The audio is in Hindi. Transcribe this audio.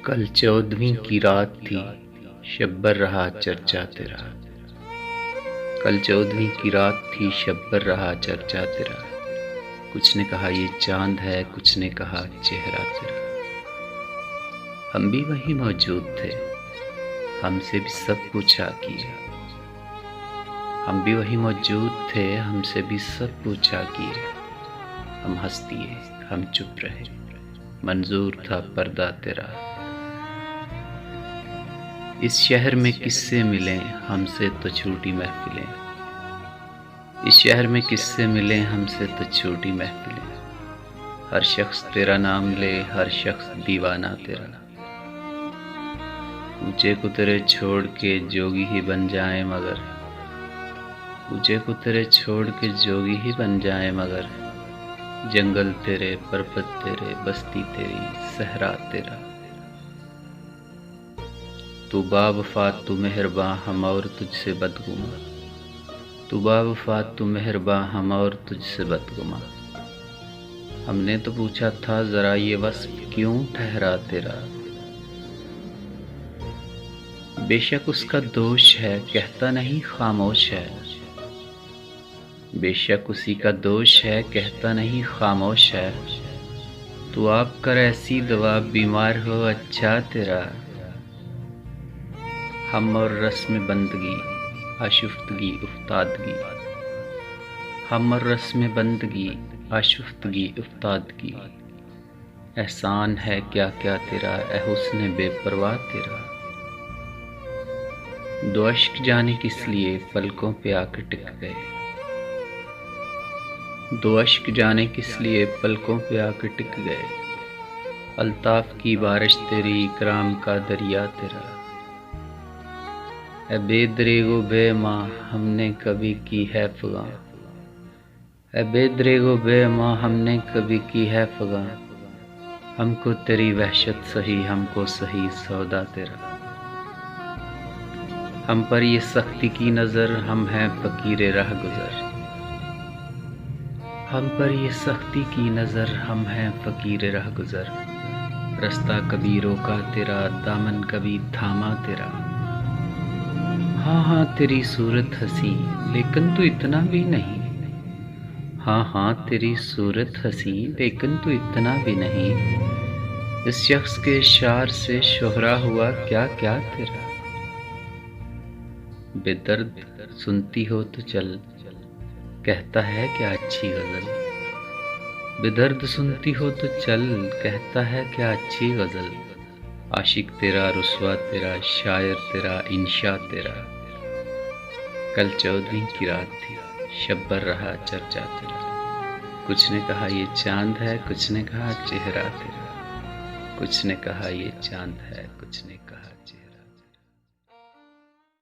कल 14वीं की रात थी, शब्बर रहा चर्चा तेरा। कल 14वीं की रात थी, शब्बर रहा चर्चा तेरा। कुछ ने कहा ये चांद है, कुछ ने कहा चेहरा तेरा। हम भी वहीं मौजूद थे, हमसे भी सब पूछा किए। हम भी वहीं मौजूद थे, हमसे भी सब पूछा किए। हम हंस दिए, हम चुप रहे, मंजूर था पर्दा तेरा। इस शहर में किससे मिलें, हमसे तो छोटी महफिलें। इस शहर में किससे मिलें, हमसे तो छोटी महफिलें। हर शख्स तेरा नाम ले, हर शख्स दीवाना तेरा। ऊंचे को तेरे छोड़ के जोगी ही बन जाए मगर, ऊंचे को तेरे छोड़ के जोगी ही बन जाए मगर। जंगल तेरे, पर्वत तेरे, बस्ती तेरी, सहरा तेरा। तू बावफा तू मेहरबां, हम और तुझसे बदगुमा। तू बावफा तू मेहरबां, हम और तुझसे बदगुमा। हमने तो पूछा था जरा ये वस्फ क्यों ठहरा तेरा। बेशक उसका दोष है, कहता नहीं खामोश है। बेशक उसी का दोष है, कहता नहीं खामोश है। तू आप कर ऐसी दवा, बीमार हो अच्छा तेरा। हम और रस्म बंदगी, आशुफ्तगी उफ्तादगी। हम और रस्म बंदगी, आशुफ्तगी उफ्तादगी। एहसान है क्या क्या तेरा, ए हुस्न बेपरवाह तेरा। दो अश्क जाने किस लिए पलकों पे आकर टिक गए। दो अश्क जाने किस लिए पलकों पे आकर टिक गए। अल्ताफ की बारिश तेरी, इकराम का दरिया तेरा। ए बेदरेगो बेमां, हमने कभी की है फ़ग़ां। ए बेदरेगो बेमां, हमने कभी की है फ़ग़ां। हमको तेरी वहशत सही, हमको सही सौदा तेरा। हम पर ये सख्ती की नज़र, हम हैं फ़कीर राह गुज़र। हम पर ये सख्ती की नज़र, हम हैं फ़कीर राह गुज़र। रास्ता कभी रोका तेरा, दामन कभी थामा तेरा। हाँ हाँ तेरी सूरत हंसी, लेकिन तू इतना भी नहीं। हाँ हाँ तेरी सूरत हंसी, लेकिन तू इतना भी नहीं। इस शख्स के शार से शोहरा हुआ क्या क्या तेरा। बेदर्द सुनती हो तो चल, कहता है क्या अच्छी गज़ल। बेदर्द सुनती हो तो चल, कहता है क्या अच्छी गज़ल। आशिक तेरा, रुसवा तेरा, शायर तेरा, इंशा तेरा। कल 14वीं की रात थी, शब्बर रहा चर्चा तेरा। कुछ ने कहा ये चांद है, कुछ ने कहा चेहरा तेरा। कुछ ने कहा ये चांद है, कुछ ने कहा चेहरा।